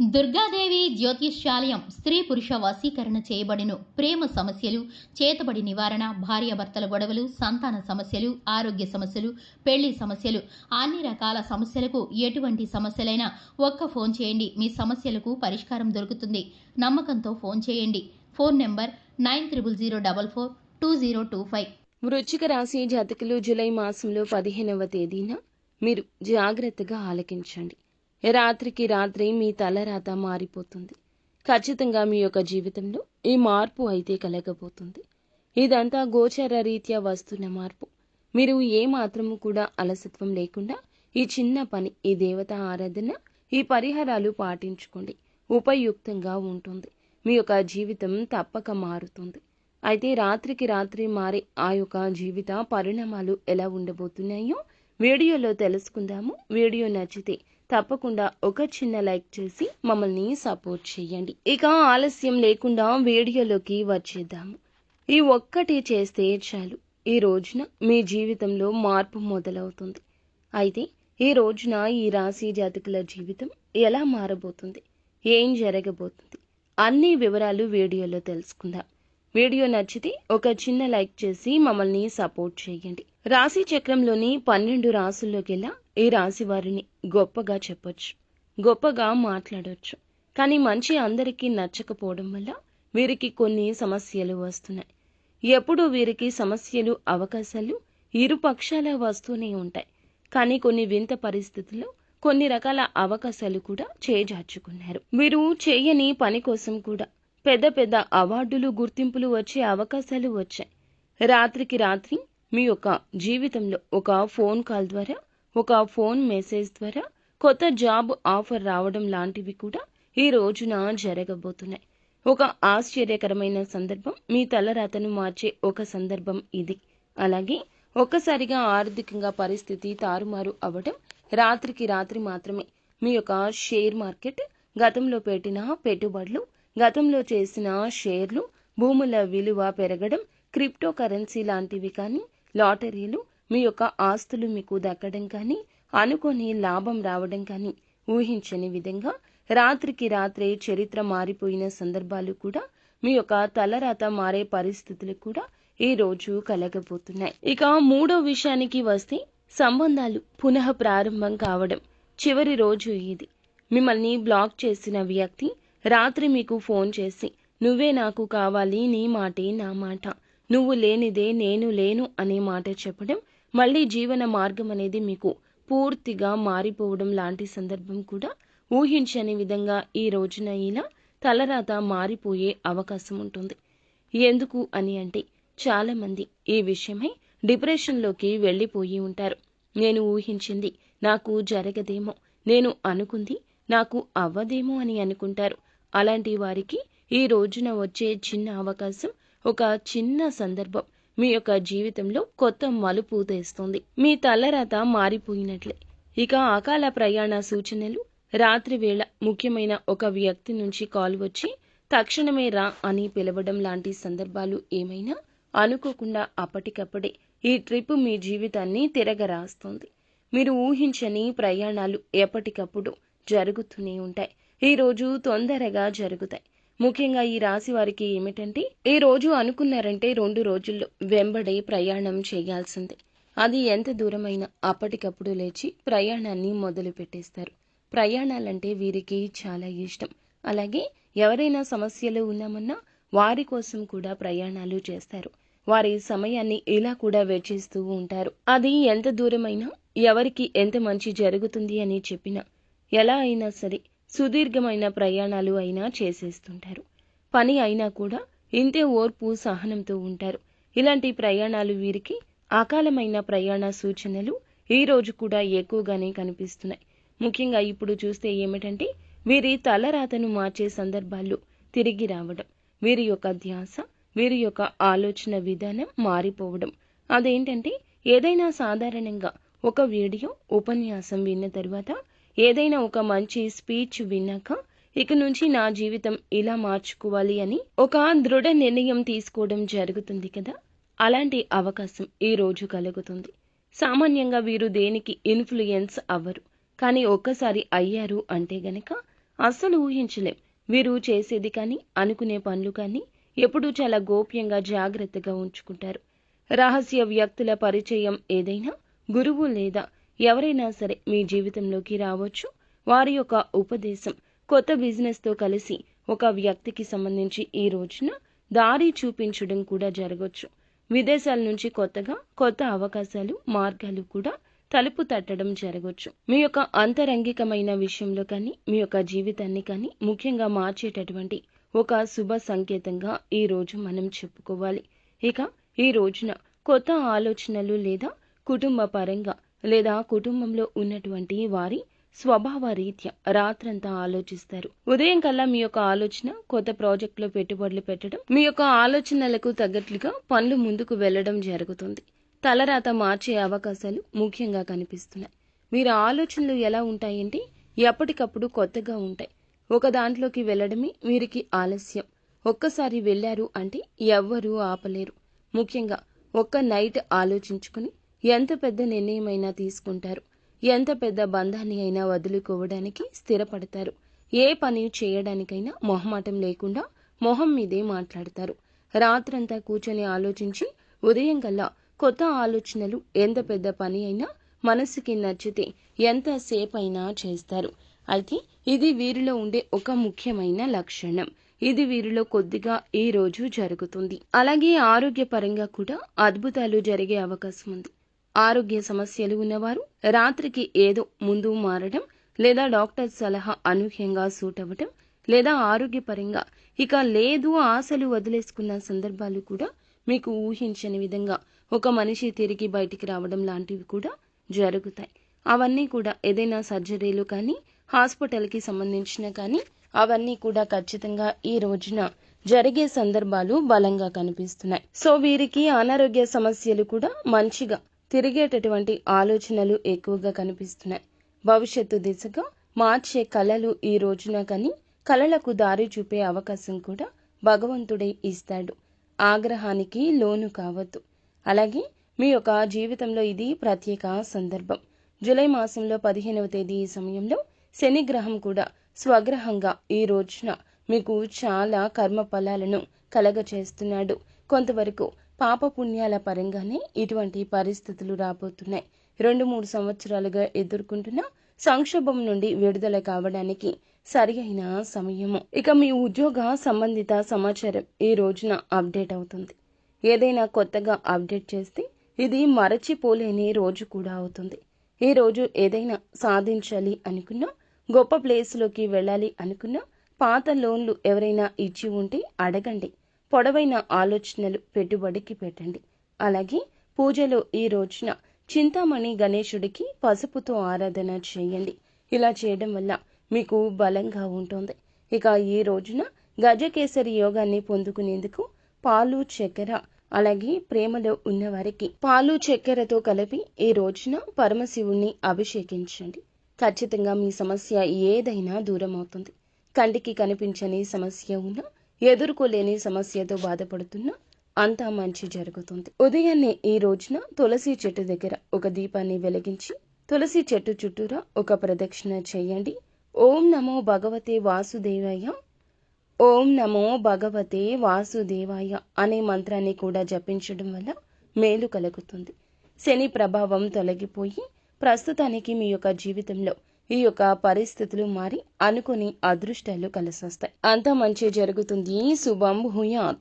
దుర్గాదేవి జ్యోతిష్యాలయం స్త్రీ పురుష వశీకరణ చేయబడిను. ప్రేమ సమస్యలు, చేతబడి నివారణ, భార్యాభర్తల గొడవలు, సంతాన సమస్యలు, ఆరోగ్య సమస్యలు, పెళ్లి సమస్యలు, అన్ని రకాల సమస్యలకు ఎటువంటి సమస్యలైనా ఒక్క ఫోన్ చేయండి. మీ సమస్యలకు పరిష్కారం దొరుకుతుంది. నమ్మకంతో ఫోన్ చేయండి. Phone number 9004442025. వృశ్చిక రాశి జాతకులు జూలై మాసంలో 15వ తేదీన మీరు జాగ్రత్తగా ఆలకించండి. రాత్రికి రాత్రి మీ తలరాత మారిపోతుంది. ఖచ్చితంగా మీ యొక్క జీవితంలో ఈ మార్పు అయితే కలగబోతుంది. ఇదంతా గోచర రీత్యా వస్తున్న మార్పు. మీరు ఏ మాత్రము కూడా అలసత్వం లేకుండా ఈ చిన్న పని, ఈ దేవత ఆరాధన, ఈ పరిహారాలు పాటించుకోండి. ఉపయుక్తంగా ఉంటుంది. మీ యొక్క జీవితం తప్పక మారుతుంది. అయితే రాత్రికి రాత్రి మారే ఆ యొక్క జీవిత పరిణామాలు ఎలా ఉండబోతున్నాయో వీడియోలో తెలుసుకుందాము. వీడియో నచ్చితే తప్పకుండా ఒక చిన్న లైక్ చేసి మమ్మల్ని సపోర్ట్ చేయండి. ఇక ఆలస్యం లేకుండా వీడియోలోకి వచ్చేద్దాము. ఈ ఒక్కటి చేస్తే చాలు, ఈ రోజున మీ జీవితంలో మార్పు మొదలవుతుంది. అయితే ఈ రోజున ఈ రాశి జాతకుల జీవితం ఎలా మారబోతుంది, ఏం జరగబోతుంది, అన్ని వివరాలు వీడియోలో తెలుసుకుందాం. వీడియో నచ్చితే ఒక చిన్న లైక్ చేసి మమ్మల్ని సపోర్ట్ చేయండి. రాశి చక్రంలోని 12 రాసుల్లోకెల్లా ఈ రాశి వారిని గొప్పగా చెప్పొచ్చు, గొప్పగా మాట్లాడొచ్చు. కానీ మంచి అందరికీ నచ్చకపోవడం వల్ల వీరికి కొన్ని సమస్యలు వస్తున్నాయి. ఎప్పుడూ వీరికి సమస్యలు, అవకాశాలు ఇరు పక్షాల వస్తూనే ఉంటాయి. కానీ కొన్ని వింత పరిస్థితుల్లో కొన్ని రకాల అవకాశాలు కూడా చేజార్చుకున్నారు. వీరు చేయని పని కోసం కూడా పెద్ద పెద్ద అవార్డులు, గుర్తింపులు వచ్చే అవకాశాలు వచ్చాయి. రాత్రికి రాత్రి మీ యొక్క జీవితంలో ఒక ఫోన్ కాల్ ద్వారా, ఒక ఫోన్ మెసేజ్ ద్వారా కొత్త జాబ్ ఆఫర్ రావడం లాంటివి కూడా ఈ రోజున జరగబోతున్నాయి. ఒక ఆశ్చర్యకరమైన సందర్భం, మీ తలరాతను మార్చే ఒక సందర్భం ఇది. అలాగే ఒక్కసారిగా ఆర్థికంగా పరిస్థితి తారుమారు అవ్వడం రాత్రికి రాత్రి మాత్రమే. మీ యొక్క షేర్ మార్కెట్, గతంలో పెట్టిన పెట్టుబడులు, గతంలో చేసిన షేర్లు, భూముల విలువ పెరగడం, క్రిప్టో కరెన్సీ లాంటివి కానీ, లాటరీలు, మీ యొక్క ఆస్తులు మీకు దక్కడం కానీ, అనుకోని లాభం రావడం కానీ, ఊహించని విధంగా రాత్రికి రాత్రే చరిత్ర మారిపోయిన సందర్భాలు కూడా, మీ యొక్క తలరాత మారే పరిస్థితులు కూడా ఈ రోజు కలగబోతున్నాయి. ఇక మూడో విషయానికి వస్తే, సంబంధాలు పునః ప్రారంభం కావడం చివరి రోజు ఇది. మిమ్మల్ని బ్లాక్ చేసిన వ్యక్తి రాత్రి మీకు ఫోన్ చేసి, నువ్వే నాకు కావాలి, నీ మాటే నా మాట, నువ్వు లేనిదే నేను లేను అనే మాట చెప్పడం, మళ్ళీ జీవన మార్గం అనేది మీకు పూర్తిగా మారిపోవడం లాంటి సందర్భం కూడా ఊహించని విధంగా ఈ రోజున ఇలా తలరాత మారిపోయే అవకాశం ఉంటుంది. ఎందుకు అని అంటే, చాలా మంది ఈ విషయమై డిప్రెషన్లోకి వెళ్ళిపోయి ఉంటారు. నేను ఊహించింది నాకు జరగదేమో, నేను అనుకుంది నాకు అవ్వదేమో అని అనుకుంటారు. అలాంటి వారికి ఈ రోజున వచ్చే చిన్న అవకాశం, ఒక చిన్న సందర్భం మీ యొక్క జీవితంలో కొత్త మలుపు తెస్తుంది. మీ తలరాత మారిపోయినట్లే. ఇక అకాల ప్రయాణ సూచనలు, రాత్రి వేళ ముఖ్యమైన ఒక వ్యక్తి నుంచి కాల్ వచ్చి తక్షణమే రా అని పిలవడం లాంటి సందర్భాలు ఏమైనా అనుకోకుండా అప్పటికప్పుడే ఈ ట్రిప్ మీ జీవితాన్ని తిరగరాస్తుంది. మీరు ఊహించని ప్రయాణాలు ఎప్పటికప్పుడు జరుగుతూనే ఉంటాయి. ఈ రోజు తొందరగా జరుగుతాయి. ముఖ్యంగా ఈ రాశి వారికి ఏమిటంటే, ఈ రోజు అనుకున్నారంటే 2 రోజుల్లో వెంబడే ప్రయాణం చేయాల్సిందే. అది ఎంత దూరమైనా అప్పటికప్పుడు లేచి ప్రయాణాన్ని మొదలు పెట్టేస్తారు. ప్రయాణాలంటే వీరికి చాలా ఇష్టం. అలాగే ఎవరైనా సమస్యలు ఉన్నామన్నా వారి కోసం కూడా ప్రయాణాలు చేస్తారు. వారి సమయాన్ని ఇలా కూడా వెచ్చిస్తూ ఉంటారు. అది ఎంత దూరమైనా, ఎవరికి ఎంత మంచి జరుగుతుంది అని చెప్పినా, ఎలా అయినా సరే సుదీర్ఘమైన ప్రయాణాలు అయినా చేసేస్తుంటారు. పని అయినా కూడా ఇంతే ఓర్పు, సహనంతో ఉంటారు. ఇలాంటి ప్రయాణాలు వీరికి అకాలమైన ప్రయాణ సూచనలు ఈ రోజు కూడా ఎక్కువగానే కనిపిస్తున్నాయి. ముఖ్యంగా ఇప్పుడు చూస్తే ఏమిటంటే, వీరి తలరాతను మార్చే సందర్భాల్లో తిరిగి రావడం, వీరి యొక్క ధ్యాస, వీరి యొక్క ఆలోచన విధానం మారిపోవడం. అదేంటంటే, ఏదైనా సాధారణంగా ఒక వీడియో, ఉపన్యాసం విన్న తర్వాత, ఏదైనా ఒక మంచి స్పీచ్ విన్నాక, ఇక నుంచి నా జీవితం ఇలా మార్చుకోవాలి అని ఒక దృఢ నిర్ణయం తీసుకోవడం జరుగుతుంది కదా, అలాంటి అవకాశం ఈ రోజు కలుగుతుంది. సామాన్యంగా వీరు దేనికి ఇన్ఫ్లుయెన్స్ అవ్వరు. కానీ ఒక్కసారి అయ్యారు అంటే గనక అస్సలు ఊహించలేం. వీరు చేసేది కానీ, అనుకునే పనులు కానీ ఎప్పుడూ చాలా గోప్యంగా జాగ్రత్తగా ఉంచుకుంటారు. రహస్య వ్యక్తుల పరిచయం ఏదైనా, గురువు లేదా ఎవరైనా సరే మీ జీవితంలోకి రావచ్చు. వారి యొక్క ఉపదేశం కొత్త బిజినెస్తో కలిసి ఒక వ్యక్తికి సంబంధించి ఈ రోజున దారి చూపించడం కూడా జరగవచ్చు. విదేశాల నుంచి కొత్త అవకాశాలు, మార్గాలు కూడా తలుపు తట్టడం జరగవచ్చు. మీ యొక్క అంతరంగికమైన విషయంలో కానీ, మీ యొక్క జీవితాన్ని కానీ ముఖ్యంగా మార్చేటటువంటి ఒక శుభ సంకేతంగా ఈ రోజు మనం చెప్పుకోవాలి. ఇక ఈ రోజున కొత్త ఆలోచనలు లేదా కుటుంబ పరంగా లేదా కుటుంబంలో ఉన్నటువంటి వారి స్వభావ రీత్యా రాత్రంతా ఆలోచిస్తారు. ఉదయం కల్లా మీ యొక్క ఆలోచన కొత్త ప్రాజెక్టులో పెట్టుబడులు పెట్టడం, మీ యొక్క ఆలోచనలకు తగ్గట్లుగా పనులు ముందుకు వెళ్లడం జరుగుతుంది. తలరాత మార్చే అవకాశాలు ముఖ్యంగా కనిపిస్తున్నాయి. మీరు ఆలోచనలు ఎలా ఉంటాయంటే ఎప్పటికప్పుడు కొత్తగా ఉంటాయి. ఒక దాంట్లోకి వెళ్లడమే వీరికి ఆలస్యం. ఒక్కసారి వెళ్లారు అంటే ఎవ్వరూ ఆపలేరు. ముఖ్యంగా ఒక్క నైట్ ఆలోచించుకుని ఎంత పెద్ద నిర్ణయమైనా తీసుకుంటారు. ఎంత పెద్ద బంధాన్ని అయినా వదులుకోవడానికి స్థిరపడతారు. ఏ పని చేయడానికైనా మొహమాటం లేకుండా మొహం మీదే మాట్లాడతారు. రాత్రంతా కూర్చొని ఆలోచించి ఉదయం కల్లా కొత్త ఆలోచనలు, ఎంత పెద్ద పని అయినా మనసుకి నచ్చితే ఎంతసేపు అయినా చేస్తారు. అయితే ఇది వీరిలో ఉండే ఒక ముఖ్యమైన లక్షణం. ఇది వీరిలో కొద్దిగా ఈ రోజు జరుగుతుంది. అలాగే ఆరోగ్యపరంగా కూడా అద్భుతాలు జరిగే అవకాశం ఉంది. ఆరోగ్య సమస్యలు ఉన్నవారు రాత్రికి ఏదో ముందు మారడం లేదా డాక్టర్ సలహా అనూహ్యంగా సూట్ అవ్వటం లేదా ఆరోగ్యపరంగా ఇక లేదు ఆశలు వదిలేసుకున్న సందర్భాలు కూడా మీకు ఊహించని విధంగా ఒక మనిషి తిరిగి బయటికి రావడం లాంటివి కూడా జరుగుతాయి. అవన్నీ కూడా ఏదైనా సర్జరీలు కానీ, హాస్పిటల్కి సంబంధించిన కానీ అవన్నీ కూడా ఖచ్చితంగా ఈ రోజున జరిగే సందర్భాలు బలంగా కనిపిస్తున్నాయి. సో వీరికి అనారోగ్య సమస్యలు కూడా మంచిగా తిరిగేటటువంటి ఆలోచనలు ఎక్కువగా కనిపిస్తున్నాయి. భవిష్యత్తు దిశగా మార్చే కళలు ఈ రోజున కానీ కళలకు దారి చూపే అవకాశం కూడా భగవంతుడే ఇస్తాడు. ఆగ్రహానికి లోను కావద్దు. అలాగే మీ యొక్క జీవితంలో ఇది ప్రత్యేక సందర్భం. జూలై మాసంలో 15వ తేదీ ఈ సమయంలో శని గ్రహం కూడా స్వగ్రహంగా ఈ రోజున మీకు చాలా కర్మ ఫలాలను కలగచేస్తున్నాడు. కొంతవరకు పాపపుణ్యాల పరంగానే ఇటువంటి పరిస్థితులు రాబోతున్నాయి. 2-3 సంవత్సరాలుగా ఎదుర్కొంటున్న సంక్షోభం నుండి విడుదల కావడానికి సరి అయిన సమయము. ఇక మీ ఉద్యోగ సంబంధిత సమాచారం ఈ రోజున అప్డేట్ అవుతుంది. ఏదైనా కొత్తగా అప్డేట్ చేస్తే ఇది మరచిపోలేని రోజు కూడా అవుతుంది. ఈ రోజు ఏదైనా సాధించాలి అనుకున్నా, గొప్ప ప్లేస్లోకి వెళ్ళాలి అనుకున్నా, పాత లోన్లు ఎవరైనా ఇచ్చి ఉంటే అడగండి. పొడవైన ఆలోచనలు పెట్టుబడికి పెట్టండి. అలాగే పూజలో ఈ రోజున చింతామణి గణేశుడికి పసుపుతో ఆరాధన చేయండి. ఇలా చేయడం వల్ల మీకు బలంగా ఉంటుంది. ఇక ఈ రోజున గజకేసరి యోగాన్ని పొందుకునేందుకు పాలు, చక్కెర అలాగే ప్రేమలో ఉన్నవారికి పాలు, చక్కెరతో కలిపి ఈ రోజున పరమశివుణ్ణి అభిషేకించండి. ఖచ్చితంగా మీ సమస్య ఏదైనా దూరం అవుతుంది. కంటికి కనిపించని సమస్య ఉన్నా, ఎదుర్కోలేని సమస్యతో బాధపడుతున్నా అంతా మంచి జరుగుతుంది. ఉదయాన్నే ఈ రోజున తులసి చెట్టు దగ్గర ఒక దీపాన్ని వెలిగించి తులసి చెట్టు చుట్టూరా ఒక ప్రదక్షిణ చేయండి. ఓం నమో భగవతే వాసుదేవాయ, ఓం నమో భగవతే వాసుదేవాయ అనే మంత్రాన్ని కూడా జపించడం వల్ల మేలు కలుగుతుంది. శని ప్రభావం తొలగిపోయి ప్రస్తుతానికి మీ యొక్క జీవితంలో ఈ యొక్క పరిస్థితులు మారి అనుకుని అదృష్టాలు కలిసొస్తాయి. అంతా మంచి జరుగుతుంది. శుభం భూయాత్.